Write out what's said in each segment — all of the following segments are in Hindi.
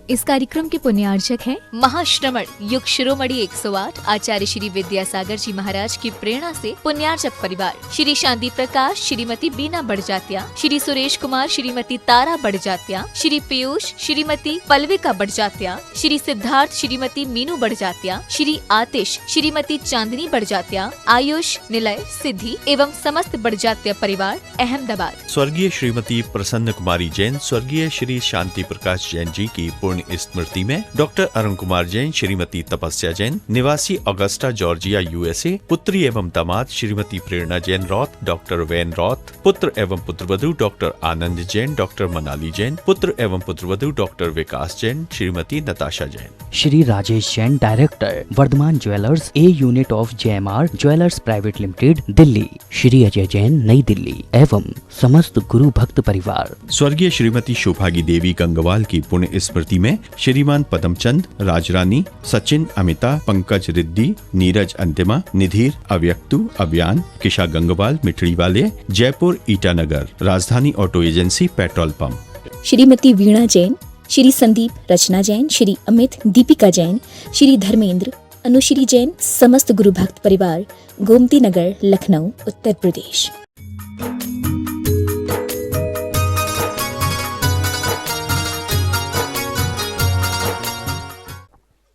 इस कार्यक्रम के पुण्यार्चक हैं महाश्रमण युग शिरोमणि 108 आचार्य श्री विद्यासागर जी महाराज की प्रेरणा से पुण्यार्चक परिवार श्री शांति प्रकाश, श्रीमती बीना बड़जात्या, श्री सुरेश कुमार, श्रीमती तारा बड़जात्या, श्री पीयूष, श्रीमती पल्विका बड़जात्या, श्री सिद्धार्थ, श्रीमती मीनू बड़जात्या, श्री आतिश, श्रीमती चांदनी बड़जात्या, आयुष, निलय, सिद्धि एवं समस्त बड़जात्या परिवार अहमदाबाद। स्वर्गीय श्रीमती प्रसन्न कुमारी जैन, स्वर्गीय श्री शांति प्रकाश जैन जी की पुण्य स्मृति में डॉक्टर अरुण कुमार जैन, श्रीमती तपस्या जैन, निवासी अगस्टा जॉर्जिया यूएसए, पुत्री एवं दामाद Shrimati Prerna Jain Roth, doctor Van Roth, पुत्र एवं पुत्रवधू डॉक्टर आनंद जैन, डॉक्टर मनाली जैन, पुत्र एवं पुत्रवधू doctor Vikas Jain, Shrimati Natasha Jain. Shri Rajesh Jain, director, Vardhaman jewellers, a unit of JMR jewellers private limited, Delhi. Shri Ajay Jain, नई दिल्ली एवं समस्त गुरु भक्त परिवार। स्वर्गीय श्रीमती शोभागी देवी गंगवाल की पुण्य स्मृति में श्रीमान पदमचंद, राजरानी, सचिन, अमिता, पंकज रिद्दी, नीरज अंतिमा, निधिर, अव्यक्तु, अभियान, किशा गंगवाल, मिठड़ी वाले, Jaipur Itanagar, Rajdhani auto agency, petrol pump. Shrimati Veena Jain, Shri Sandeep, Rachna Jain, Shri Amit, Deepika Jain, Shri Dharmendra, Anushree Jain, समस्त गुरु भक्त परिवार, गोमती नगर, लखनऊ, उत्तर प्रदेश।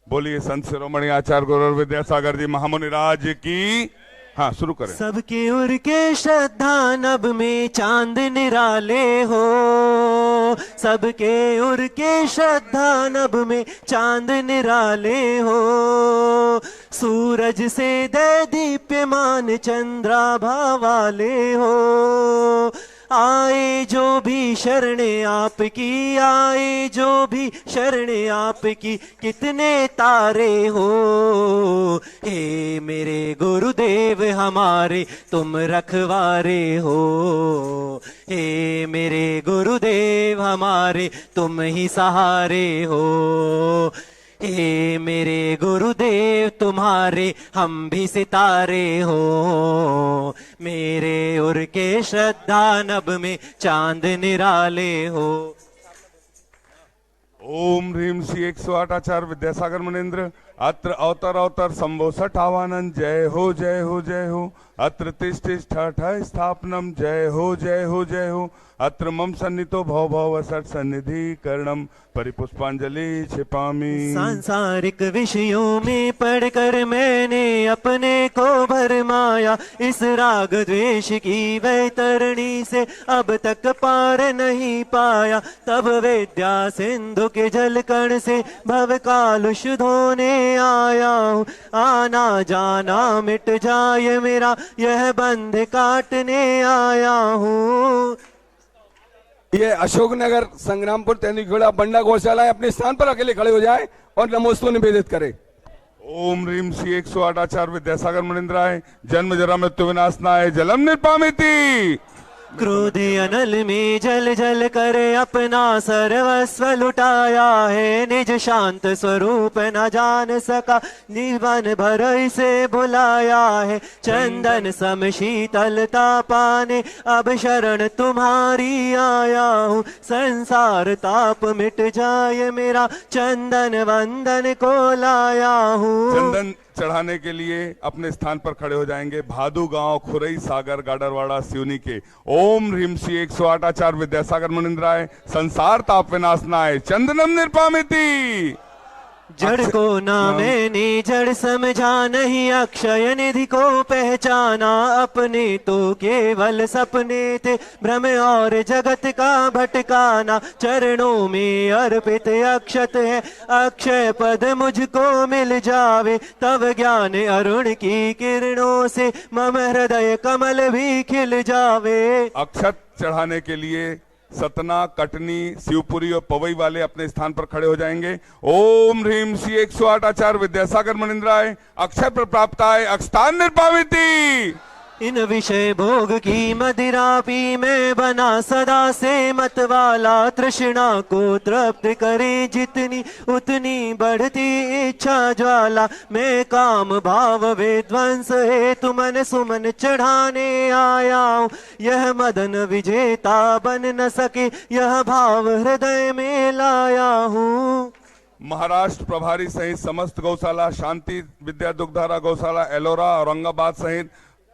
बोलिए संत शिरोमणि आचार्य गुरु विद्यासागर जी महामुनि राज की। हाँ, शुरू करें। सबके उर के श्रद्धा नभ में चांद निराले हो, सबके उर के श्रद्धा नभ में चांद निराले हो, सूरज से दे दीप्यमान चंद्राभा वाले हो, आए जो भी शरणे आपकी, आए जो भी शरणे आपकी, कितने तारे हो, हे मेरे गुरुदेव हमारे तुम रखवारे हो, हे मेरे गुरुदेव हमारे तुम ही सहारे हो, हे मेरे गुरुदेव तुम्हारे हम भी सितारे हो, मेरे उर के श्रद्धा नभ में चांद निराले हो। ओम ह्रीम श्री 108 आचार्य विद्यासागर मुनीन्द्र अत्र अवतर अवतर संभो सठ आवानंद, जय हो जय हो जय हो, अत्र तिष्ठ ठठ स्थापनम, जय हो जय हो जय हो, अत्र मम सन्नितो भव भव सठ सन्निधि करणम, परिपुष्पांजलि छिपामी। सांसारिक विषयों में पढ़कर मैंने अपने को भरमाया, इस राग द्वेष की वैतरणी से अब तक पार नहीं पाया, तब विद्या सिंधु के जलकण से भव कालुष धोने आया हूँ, आना जाना मिट जाए मेरा यह बंध काटने आया हूँ। ये अशोकनगर संग्रामपुर तेंदुखेड़ा बंडा गौशाला है, अपने स्थान पर अकेले खड़े हो जाएं और नमोस्तु निवेदित करें। ओम ह्रीम श्री 108 आचार्य विद्यासागर मुनीन्द्राय जन्म जरा मृत्यु विनाशनाय जलम निर्पामिति। क्रोधे अनल में जल जल कर अपना सर्वस्व लुटाया है, निज शांत स्वरूप न जान सका, जीवन भर से बुलाया है, चंदन सम शीतलता पाने अब शरण तुम्हारी आया हूँ, संसार ताप मिट जाए मेरा चंदन वंदन को लाया हूँ। चंदन चढ़ाने के लिए अपने स्थान पर खड़े हो जाएंगे भादू गांव, खुरई सागर, गाडरवाड़ा, सिवनी के। ओम ह्रीम श्री 108 आचार्य विद्यासागर मुनीन्द्राय संसार ताप विनाशनाय चंदनम निर्पामिति। जड़ को ना मैंने जड़ समझा, नहीं अक्षय निधि को पहचाना, अपने तो केवल सपने थे भ्रम और जगत का भटकाना, चरणों में अर्पित अक्षत है, अक्षय पद मुझको मिल जावे, तब ज्ञान अरुण की किरणों से मम हृदय कमल भी खिल जावे। अक्षत चढ़ाने के लिए सतना, कटनी, शिवपुरी और पवई वाले अपने स्थान पर खड़े हो जाएंगे। ओम ह्रीम श्री 108 आचार्य विद्यासागर मुनीन्द्राय अक्षय प्राप्ताय अक्षतान निर्पामिति। इन विषय भोग की मदिरा पी मैं बना सदा से मत वाला, तृष्णा को तृप्त करे जितनी उतनी बढ़ती इच्छा ज्वाला, मैं काम भाव विध्वंस हेतु मन सुमन चढ़ाने आया हूँ, यह मदन विजेता बन न सके यह भाव हृदय में लाया हूँ। महाराष्ट्र प्रभारी सहित समस्त गौशाला, शांति विद्या दुग्धारा गौशाला एलोरा औरंगाबाद सहित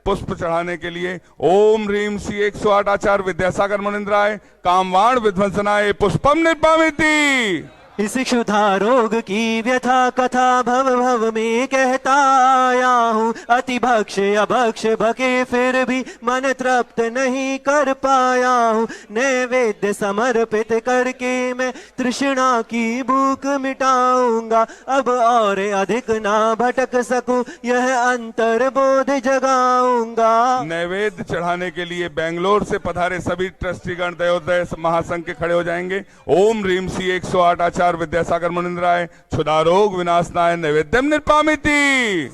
पुष्प चढ़ाने के लिए ओम ह्रीम श्री 108 आचार्य विद्यासागर मुनिंद्राय कामवाण विध्वंसनाय पुष्पम निर्पामिति। इस क्षुधा रोग की व्यथा कथा भव भव में कहता आया हूँ। अति भक्ष अभक्ष भके फिर भी मन तृप्त नहीं कर पाया हूँ। नैवेद्य समर्पित करके मैं तृष्णा की भूख मिटाऊंगा। अब और अधिक ना भटक सकूं, यह अंतर बोध जगाऊंगा। नैवेद्य चढ़ाने के लिए बेंगलोर से पधारे सभी ट्रस्टीगण दयोदय महासंघ के खड़े हो जाएंगे। ओम ह्रीम श्री 108 आचार्य विद्यासागर मुनिंद्राय क्षुधा रोग विनाशनाय नैवेद्यम निर्पामिति।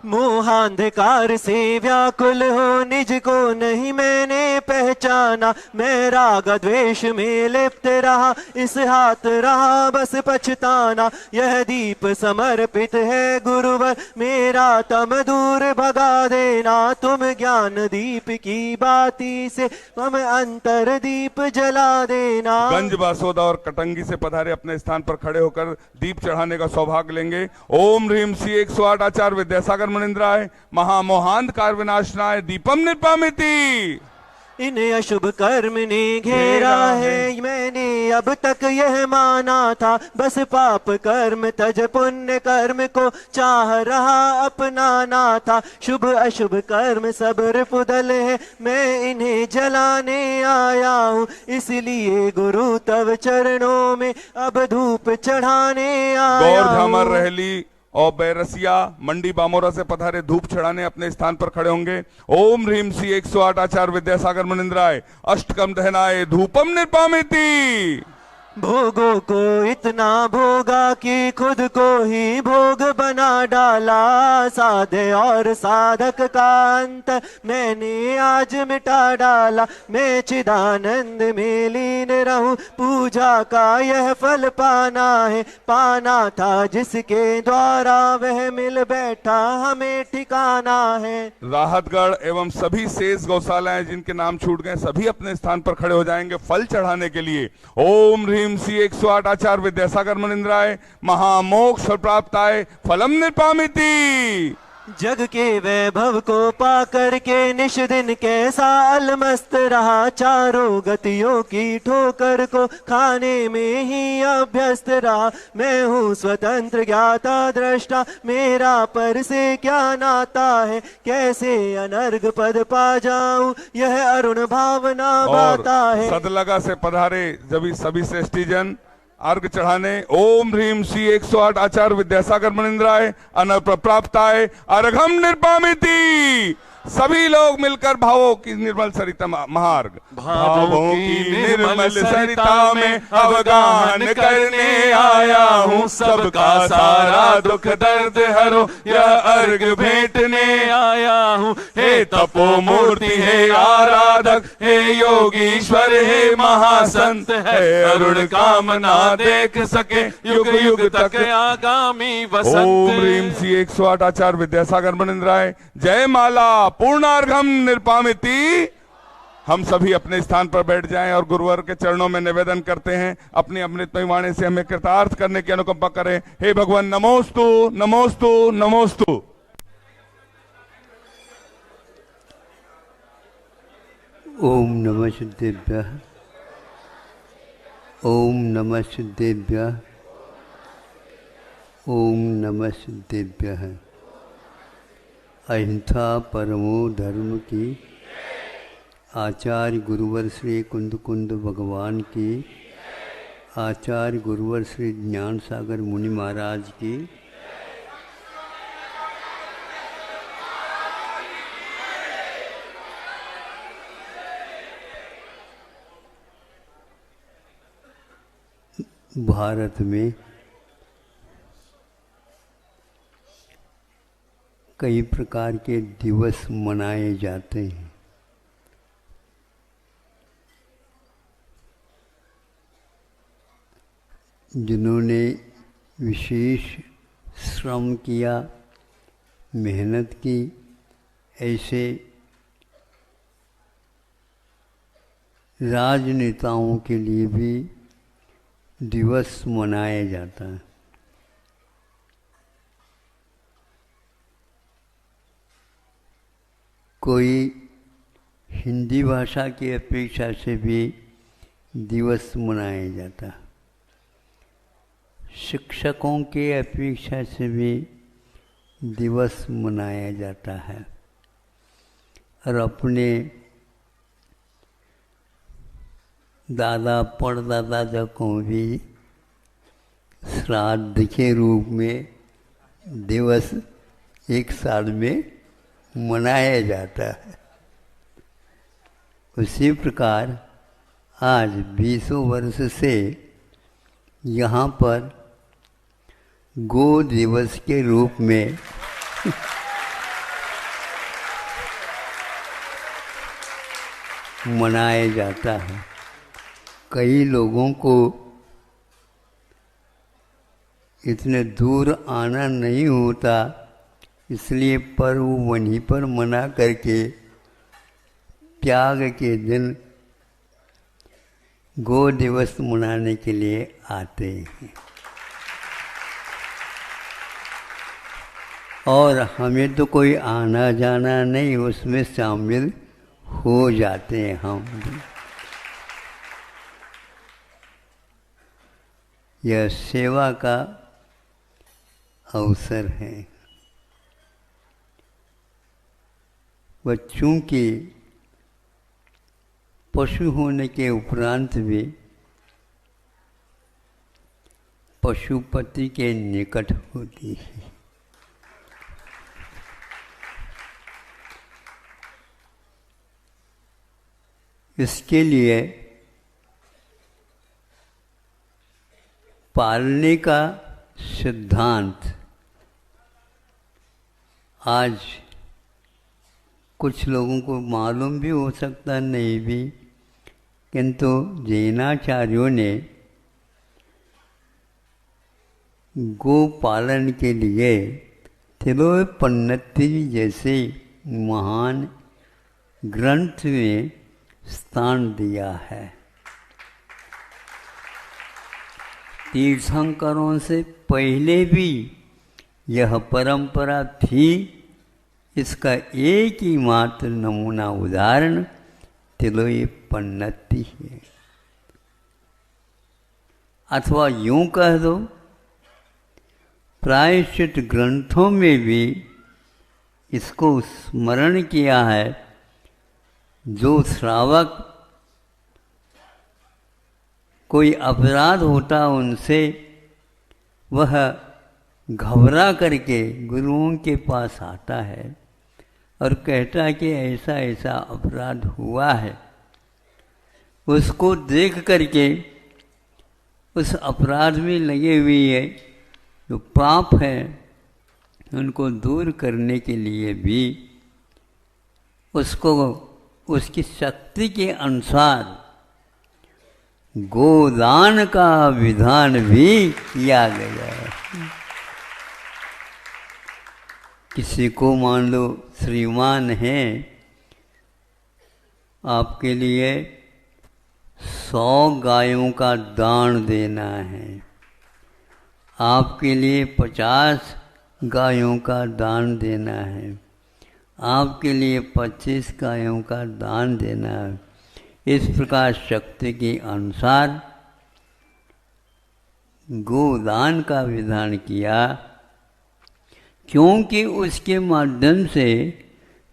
मोहांधकार से व्याकुल हो निज को नहीं मैंने पहचाना। मैं राग द्वेष में लिप्त रहा, इस हाथ रहा बस पछताना। यह दीप समर्पित है गुरुवर, मेरा तम दूर भगा देना। तुम ज्ञान दीप की बाती से हम अंतर दीप जला देना। गंज बासोदा और कटंगी से पधारे अपने स्थान पर खड़े होकर दीप चढ़ाने का सौभाग्य लेंगे। ओम ह्रीम श्री 108 आचार्य विद्यासागर मुनिंद्राय महामोहांधकार विनाशनाय दीपम निर्पामिति। इन्हें अशुभ कर्म ने घेरा है, मैंने अब तक यह माना था। बस पाप कर्म तज पुण्य कर्म को चाह रहा अपनाना था। शुभ अशुभ कर्म सब रिपुदल है, मैं इन्हें जलाने आया हूँ। इसलिए गुरु तव चरणों में अब धूप चढ़ाने आया गौर झामर हूँ। रहली और बैरसिया मंडी बामोरा से पधारे धूप चढ़ाने अपने स्थान पर खड़े होंगे। ओम ह्रीम श्री 108 आचार्य विद्यासागर मुनिंद्राय अष्टकम दहनाय धूपम निर्पामिति। भोगों को इतना भोगा कि खुद को ही भोग बना डाला। साधे और साधक का अंत मैंने आज मिटा डाला। मैं चिदानंद में लीन रहूं, पूजा का यह फल पाना है। पाना था जिसके द्वारा वह मिल बैठा, हमें ठिकाना है। राहतगढ़ एवं सभी शेष गौशालाएं जिनके नाम छूट गए सभी अपने स्थान पर खड़े हो जाएंगे फल चढ़ाने के लिए। ओम ह्रीम श्री 108 आचार्य विद्यासागर मुनिंद्राय महामोक्ष प्राप्ताय फलम निर्पामिति। जग के वैभव को पा करके निश दिन कैसा अलमस्त रहा। चारों गतियों की ठोकर को खाने में ही अभ्यस्त रहा। मैं हूँ स्वतंत्र ज्ञाता दृष्टा, मेरा पर से क्या नाता है। कैसे अनर्घ पद पा जाऊं, यह अरुण भावना भाता है। सदलगा से पधारे जब सभी श्रेष्ठीजन अर्घ चढ़ाने। ओम ह्रीम श्री 108 आचार्य विद्यासागर मुनिंद्राय अनप्राप्ताय अर्घम निर्पामिति। सभी लोग मिलकर भावों की निर्मल सरिता महार्घ। भावों की निर्मल सरिता में अवगाहन करने आया हूँ। सबका सारा दुख दर्द हरो, यह अर्घ भेंटने आया हूँ। हे तपो मूर्ति, हे आराधक, हे योगीश्वर, हे महासंत, है अरुण कामना देख सके युग युग तक आगामी वसंत। ओम ह्रीम श्री 108 आचार्य विद्यासागर मुनिंद्राय जय माला पूर्णार्घम निर्पामिति। हम सभी अपने स्थान पर बैठ जाएं और गुरुवर के चरणों में निवेदन करते हैं अपनी अमृतमयी वाणी से हमें कृतार्थ करने की अनुकंपा करें। हे भगवान नमोस्तु नमोस्तु नमोस्तु। ओम नमः सिद्धेभ्यः, ओम नमः सिद्धेभ्यः, ओम नमः सिद्धेभ्यः। अहिंसा परमो धर्म की, आचार्य गुरुवर श्री कुंद कुंद भगवान की, आचार्य गुरुवर श्री ज्ञान सागर मुनि महाराज की, भारत में कई प्रकार के दिवस मनाए जाते हैं। जिन्होंने विशेष श्रम किया, मेहनत की, ऐसे राजनेताओं के लिए भी दिवस मनाया जाता है। कोई हिंदी भाषा की अपेक्षा से भी दिवस मनाया जाता है, शिक्षकों की अपेक्षा से भी दिवस मनाया जाता है, और अपने दादा परदादा को भी श्राद्ध के रूप में दिवस एक साल में मनाया जाता है। उसी प्रकार आज 20 वर्ष से यहाँ पर गो दिवस के रूप में मनाया जाता है। कई लोगों को इतने दूर आना नहीं होता, इसलिए पर्व वहीं पर मना करके त्याग के दिन गो दिवस मनाने के लिए आते हैं। और हमें तो कोई आना जाना नहीं, उसमें शामिल हो जाते हैं हम भी। यह सेवा का अवसर है। बच्चों की पशु होने के उपरांत भी पशुपति के निकट होती है। इसके लिए पालने का सिद्धांत आज कुछ लोगों को मालूम भी हो सकता नहीं भी, किंतु जैनाचार्यों ने गो पालन के लिए तिलोपन्नति जैसे महान ग्रंथ में स्थान दिया है। तीर्थंकरों से पहले भी यह परंपरा थी। इसका एक ही मात्र नमूना उदाहरण तिलोपन्नति है। अथवा यूं कह दो, प्रायश्चित ग्रंथों में भी इसको स्मरण किया है। जो श्रावक कोई अपराध होता उनसे, वह घबरा करके गुरुओं के पास आता है और कहता है कि ऐसा ऐसा अपराध हुआ है। उसको देख करके उस अपराध में लगे हुए जो पाप है उनको दूर करने के लिए भी उसको उसकी शक्ति के अनुसार गोदान का विधान भी किया गया है। किसी को मान लो श्रीमान हैं, आपके लिए 100 गायों का दान देना है, आपके लिए 50 गायों का दान देना है, आपके लिए 25 गायों का दान देना है। इस प्रकार शक्ति के अनुसार गोदान का विधान किया, क्योंकि उसके माध्यम से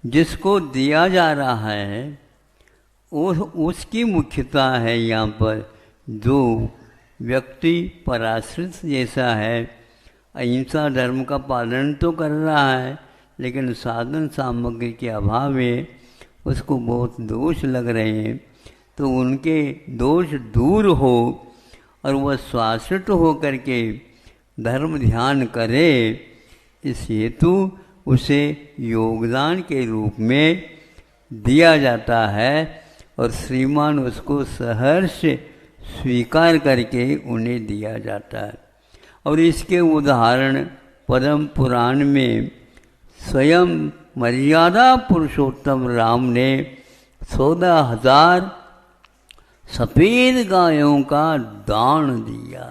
जिसको दिया जा रहा है उसकी मुख्यता है। यहाँ पर जो व्यक्ति पराश्रित जैसा है, अहिंसा धर्म का पालन तो कर रहा है, लेकिन साधन सामग्री के अभाव में उसको बहुत दोष लग रहे हैं, तो उनके दोष दूर हो और वह स्वाश्रित हो करके धर्म ध्यान करे, इस हेतु उसे योगदान के रूप में दिया जाता है और श्रीमान उसको सहर्ष स्वीकार करके उन्हें दिया जाता है। और इसके उदाहरण पद्म पुराण में स्वयं मर्यादा पुरुषोत्तम राम ने 14,000 सफेद गायों का दान दिया।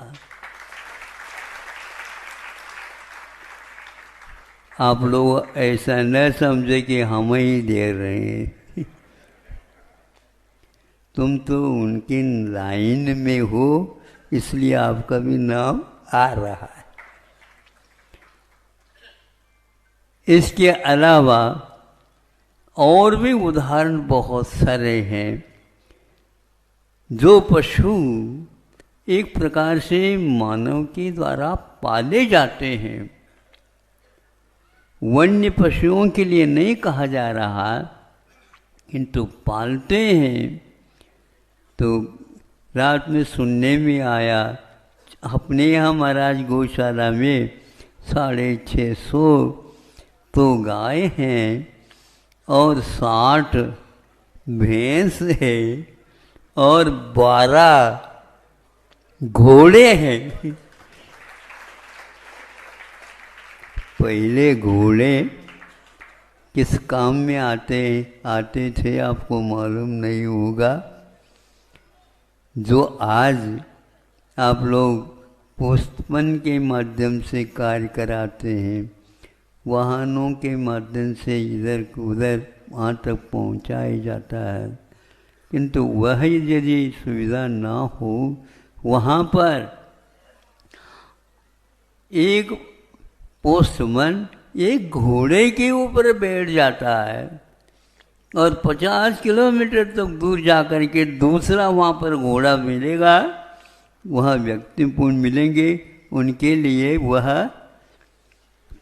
आप लोग ऐसा न समझे कि हम ही दे रहे हैं। तुम तो उनकी लाइन में हो, इसलिए आपका भी नाम आ रहा है। इसके अलावा और भी उदाहरण बहुत सारे हैं। जो पशु एक प्रकार से मानव के द्वारा पाले जाते हैं, वन्य पशुओं के लिए नहीं कहा जा रहा, किंतु पालते हैं। तो रात में सुनने में आया, अपने यहाँ महाराज गौशाला में 650 तो गाय हैं और 60 भैंस है और 12 घोड़े हैं। पहले घोड़े किस काम में आते थे आपको मालूम नहीं होगा। जो आज आप लोग पोस्टमैन के माध्यम से कार्य कराते हैं, वाहनों के माध्यम से इधर उधर वहाँ तक पहुँचाया जाता है, किंतु वह यदि सुविधा ना हो, वहाँ पर एक पोस्टमैन एक घोड़े के ऊपर बैठ जाता है और 50 किलोमीटर तक दूर जाकर के दूसरा वहाँ पर घोड़ा मिलेगा, वह व्यक्ति मिलेंगे, उनके लिए वह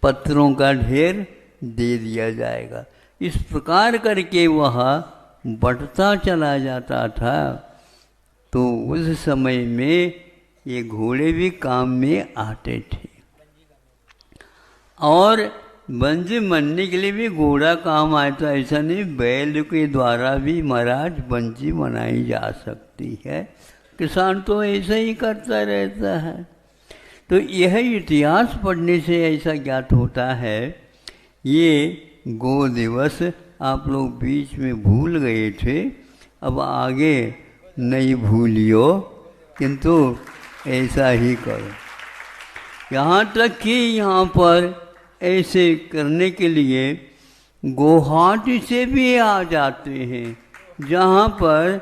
पत्थरों का ढेर दे दिया जाएगा। इस प्रकार करके वह बढ़ता चला जाता था। तो उस समय में ये घोड़े भी काम में आते थे और बंजी मनने के लिए भी घोड़ा काम आया था। ऐसा नहीं, बैल के द्वारा भी महाराज बंजी बनाई जा सकती है। किसान तो ऐसा ही करता रहता है। तो यह इतिहास पढ़ने से ऐसा ज्ञात होता है। ये गो दिवस आप लोग बीच में भूल गए थे, अब आगे नहीं भूलियो, किंतु ऐसा ही करो। यहाँ तक कि यहाँ पर ऐसे करने के लिए गुवाहाटी से भी आ जाते हैं, जहाँ पर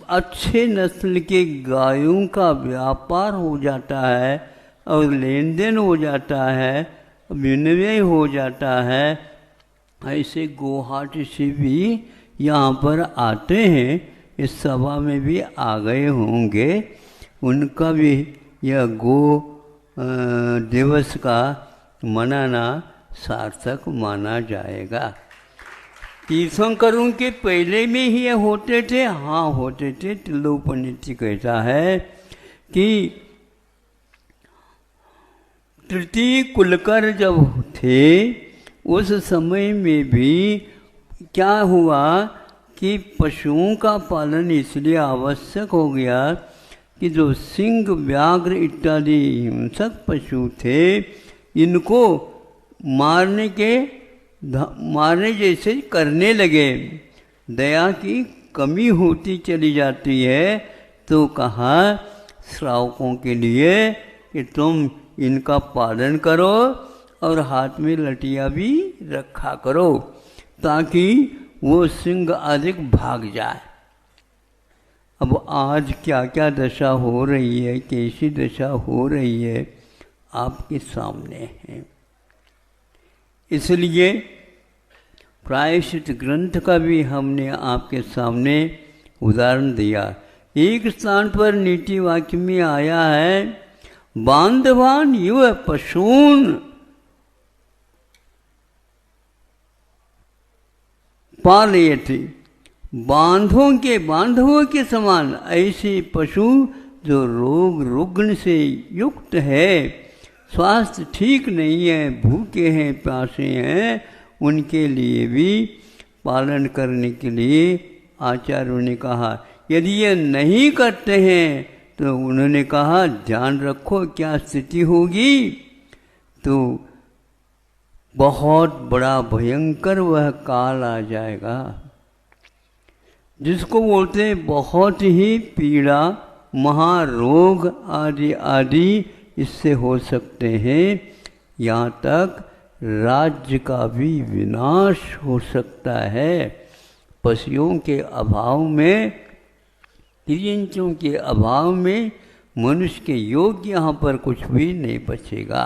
अच्छे नस्ल के गायों का व्यापार हो जाता है और लेन देन हो जाता है, विनिमय हो जाता है। ऐसे गुवाहाटी से भी यहाँ पर आते हैं। इस सभा में भी आ गए होंगे, उनका भी यह गो दिवस का मनाना सार्थक माना जाएगा। तीर्थंकरों के पहले में ही ये होते थे, हाँ होते थे। तिलोपनिधि कहता है कि तृतीय कुलकर जब थे, उस समय में भी क्या हुआ कि पशुओं का पालन इसलिए आवश्यक हो गया कि जो सिंह, व्याघ्र इत्यादि हिंसक पशु थे, इनको मारने जैसे करने लगे। दया की कमी होती चली जाती है। तो कहा श्रावकों के लिए कि तुम इनका पालन करो और हाथ में लटिया भी रखा करो, ताकि वो सिंह अधिक भाग जाए। अब आज क्या क्या दशा हो रही है, कैसी दशा हो रही है, आपके सामने है। इसलिए प्रायश्चित ग्रंथ का भी हमने आपके सामने उदाहरण दिया। एक स्थान पर नीति वाक्य में आया है, बांधवान युव पशून पालयति। बांधवों के समान ऐसे पशु जो रोग रुग्ण से युक्त है, स्वास्थ्य ठीक नहीं है, भूखे हैं, प्यासे हैं, उनके लिए भी पालन करने के लिए आचार्यों ने कहा। यदि ये नहीं करते हैं तो उन्होंने कहा ध्यान रखो क्या स्थिति होगी। तो बहुत बड़ा भयंकर वह काल आ जाएगा, जिसको बोलते हैं बहुत ही पीड़ा, महारोग आदि आदि इससे हो सकते हैं। यहाँ तक राज्य का भी विनाश हो सकता है। पशुओं के अभाव में, तिर्यंचों के अभाव में मनुष्य के योग्य यहाँ पर कुछ भी नहीं बचेगा।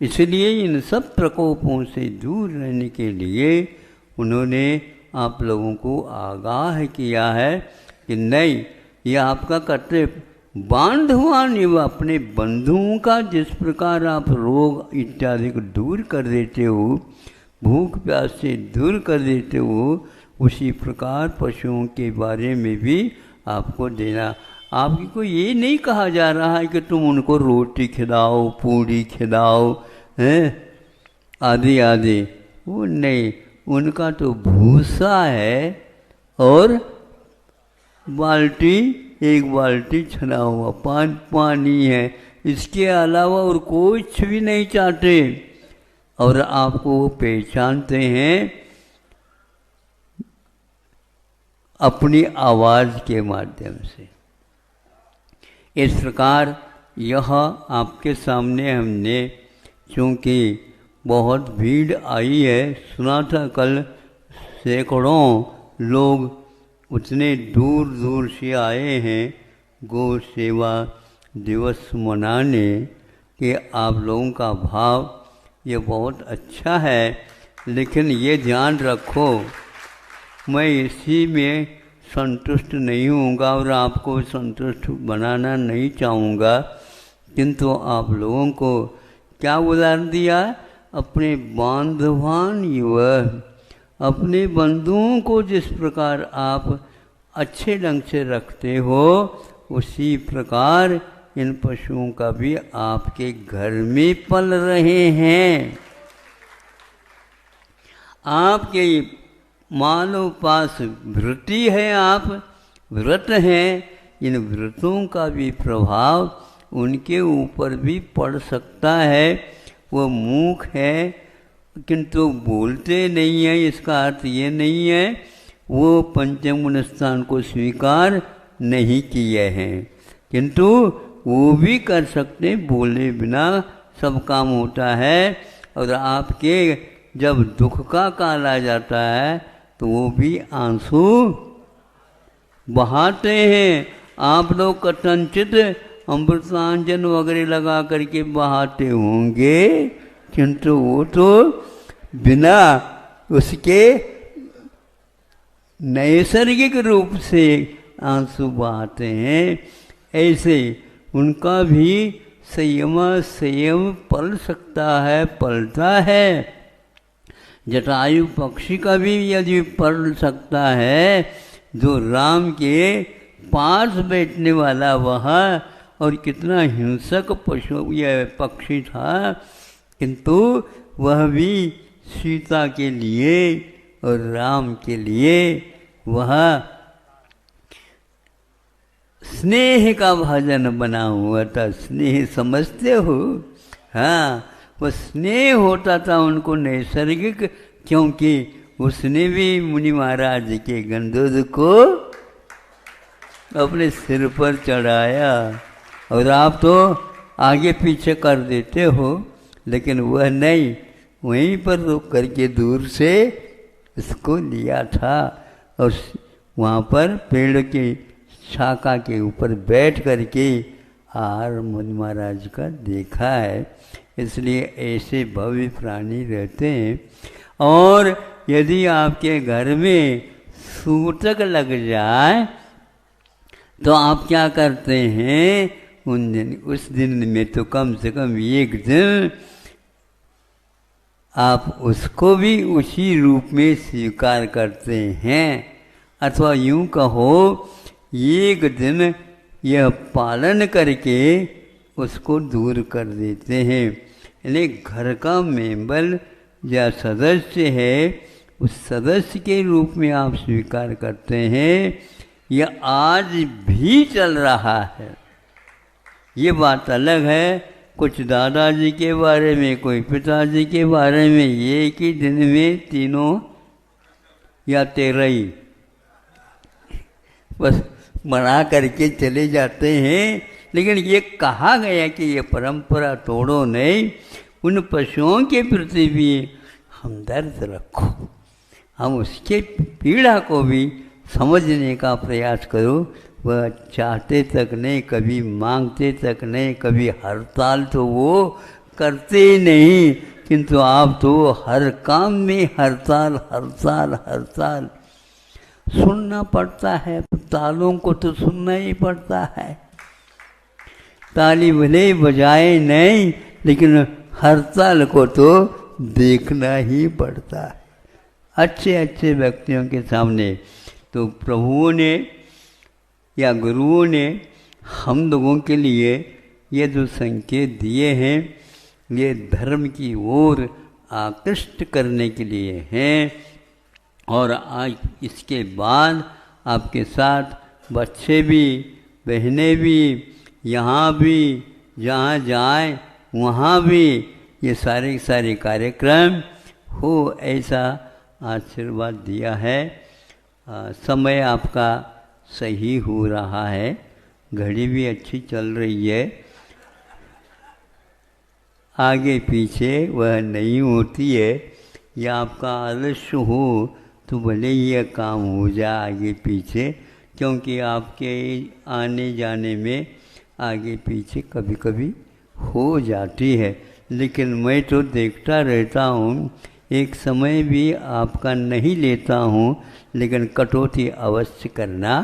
इसलिए इन सब प्रकोपों से दूर रहने के लिए उन्होंने आप लोगों को आगाह किया है कि नहीं, ये आपका कर्तव्य बांधवान एवं अपने बंधुओं का जिस प्रकार आप रोग इत्यादि को दूर कर देते हो, भूख प्यास से दूर कर देते हो, उसी प्रकार पशुओं के बारे में भी आपको देना। आपको ये नहीं कहा जा रहा है कि तुम उनको रोटी खिलाओ, पूड़ी खिलाओ, हैं आदि आदि, वो नहीं। उनका तो भूसा है और बाल्टी, एक बाल्टी छना हुआ पानी है, इसके अलावा और कुछ भी नहीं चाहते। और आपको वो पहचानते हैं अपनी आवाज़ के माध्यम से। इस प्रकार यह आपके सामने हमने, चूँकि बहुत भीड़ आई है, सुना था कल सैकड़ों लोग उतने दूर दूर से आए हैं गौ सेवा दिवस मनाने, कि आप लोगों का भाव ये बहुत अच्छा है। लेकिन ये ध्यान रखो, मैं इसी में संतुष्ट नहीं होऊंगा और आपको संतुष्ट बनाना नहीं चाहूँगा, किंतु आप लोगों को क्या उदाहरण दिया, अपने बांधवान युवा, अपने बंधुओं को जिस प्रकार आप अच्छे ढंग से रखते हो, उसी प्रकार इन पशुओं का भी आपके घर में पल रहे हैं। आपके मानव पास वृत्ति है, आप व्रत हैं, इन व्रतों का भी प्रभाव उनके ऊपर भी पड़ सकता है। वो मूक है किंतु बोलते नहीं है, इसका अर्थ ये नहीं है वो पंचम गुण स्थान को स्वीकार नहीं किए हैं, किंतु वो भी कर सकते, बोले बिना सब काम होता है। और आपके जब दुख का काल आ जाता है तो वो भी आंसू बहाते हैं। आप लोग कथनचित अमृतांजन वगैरह लगा करके बहाते होंगे, किंतु वो तो बिना उसके नैसर्गिक रूप से आंसू बहाते हैं। ऐसे उनका भी संयम पल सकता है, पलता है। जटायु पक्षी का भी यदि पल सकता है, जो राम के पास बैठने वाला वह, और कितना हिंसक पशु यह पक्षी था, किंतु वह भी सीता के लिए और राम के लिए वह स्नेह का भाजन बना हुआ था। स्नेह समझते हो? हाँ, वह स्नेह होता था उनको नैसर्गिक, क्योंकि उसने भी मुनि महाराज के गंधोद को अपने सिर पर चढ़ाया, और आप तो आगे पीछे कर देते हो, लेकिन वह नहीं, वहीं पर रोक करके दूर से इसको लिया था और वहाँ पर पेड़ की शाखा के ऊपर बैठ करके आर मुनि महाराज का देखा है। इसलिए ऐसे भव्य प्राणी रहते हैं। और यदि आपके घर में सूतक लग जाए तो आप क्या करते हैं, उस दिन में तो कम से कम एक दिन आप उसको भी उसी रूप में स्वीकार करते हैं, अथवा यूँ कहो एक दिन यह पालन करके उसको दूर कर देते हैं। यानी घर का मेंबर या सदस्य है, उस सदस्य के रूप में आप स्वीकार करते हैं। यह आज भी चल रहा है। ये बात अलग है, कुछ दादाजी के बारे में, कोई पिताजी के बारे में, एक ही दिन में तीनों या 13 बस बना करके चले जाते हैं। लेकिन ये कहा गया कि ये परंपरा तोड़ो नहीं। उन पशुओं के प्रति भी हमदर्द रखो, हम उसके पीड़ा को भी समझने का प्रयास करो। वह चाहते तक नहीं, कभी मांगते तक नहीं, कभी हड़ताल तो वो करते ही नहीं, किंतु आप तो हर काम में हड़ताल हड़ताल हड़ताल सुनना पड़ता है। तालों को तो सुनना ही पड़ता है। ताली भले बजाए नहीं, लेकिन हड़ताल को तो देखना ही पड़ता है। अच्छे अच्छे व्यक्तियों के सामने तो प्रभुओं ने या गुरुओं ने हम लोगों के लिए ये जो संकेत दिए हैं, ये धर्म की ओर आकृष्ट करने के लिए हैं। और आज इसके बाद आपके साथ बच्चे भी, बहनें भी, यहाँ भी, जहाँ जाएं वहाँ भी ये सारे सारे कार्यक्रम हो, ऐसा आशीर्वाद दिया है। समय आपका सही हो रहा है, घड़ी भी अच्छी चल रही है। आगे पीछे वह नहीं होती है, या आपका आलस्य हो तो भले ही यह काम हो जाए आगे पीछे, क्योंकि आपके आने जाने में आगे पीछे कभी कभी हो जाती है। लेकिन मैं तो देखता रहता हूँ, एक समय भी आपका नहीं लेता हूँ, लेकिन कटौती अवश्य करना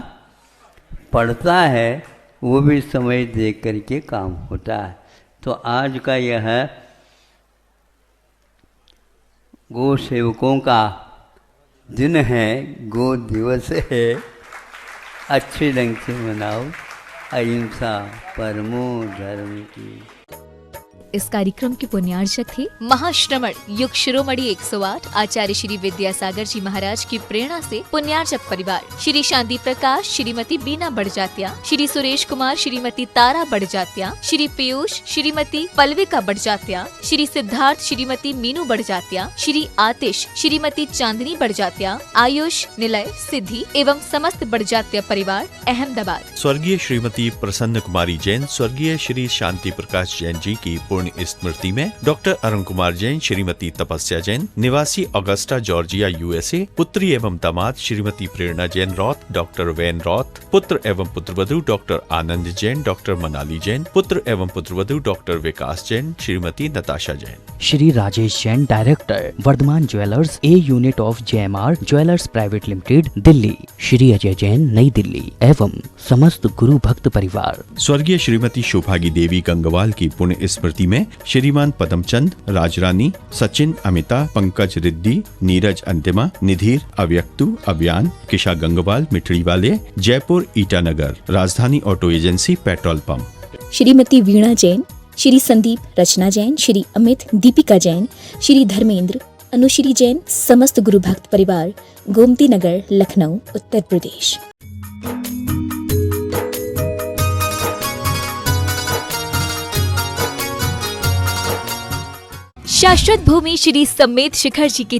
पड़ता है, वो भी समय देख करके काम होता है। तो आज का यह गो सेवकों का दिन है, गो दिवस है। अच्छे ढंग से मनाओ, अहिंसा परमो धर्म की। इस कार्यक्रम के पुण्यार्चक थे महाश्रमण युग शिरोमणि 108 आचार्य श्री विद्यासागर जी महाराज की प्रेरणा से पुण्यार्चक परिवार श्री शांति प्रकाश, श्रीमती बीना बड़जात्या, श्री सुरेश कुमार, श्रीमती तारा बड़जात्या, श्री पीयूष, श्रीमती पल्विका बड़जात्या, श्री सिद्धार्थ, श्रीमती मीनू बड़जात्या, श्री आतिश, श्रीमती चांदनी बड़जात्या, आयुष, निलय, सिद्धि एवं समस्त बड़जात्या परिवार अहमदाबाद। स्वर्गीय श्रीमती प्रसन्न कुमारी जैन, स्वर्गीय श्री शांति प्रकाश जैन जी की पूर्ण स्मृति में डॉक्टर अरुण कुमार जैन, श्रीमती तपस्या जैन, निवासी ऑगस्टा जॉर्जिया USA, पुत्री एवं दामाद Shrimati Prerna Jain Roth, doctor Van Roth, पुत्र एवं पुत्रवधू डॉक्टर आनंद जैन, डॉक्टर मनाली जैन, पुत्र एवं पुत्रवधू doctor Vikas Jain, Shrimati Natasha Jain. Shri Rajesh Jain, director, Vardhaman jewellers A unit of JMR jewellers private limited, Delhi. Shri Ajay Jain, नई दिल्ली एवं समस्त गुरु भक्त परिवार। स्वर्गीय श्रीमती शोभागी देवी गंगवाल की पुण्य स्मृति में श्रीमान पदमचंद, राजरानी, सचिन, अमिता, पंकज रिद्दी, नीरज अंतिमा, निधीर, अव्यक्तु, अभियान, किशा गंगवाल, मिठड़ी वाले, Jaipur Itanagar, Rajdhani auto agency, petrol pump. Shrimati Veena Jain, Shri Sandeep Rachna Jain, Shri Amit Deepika Jain, Shri Dharmendra Anushree Jain, समस्त गुरु भक्त परिवार, गोमती नगर, लखनऊ, उत्तर प्रदेश। शाश्वत भूमि श्री समेत शिखर जी की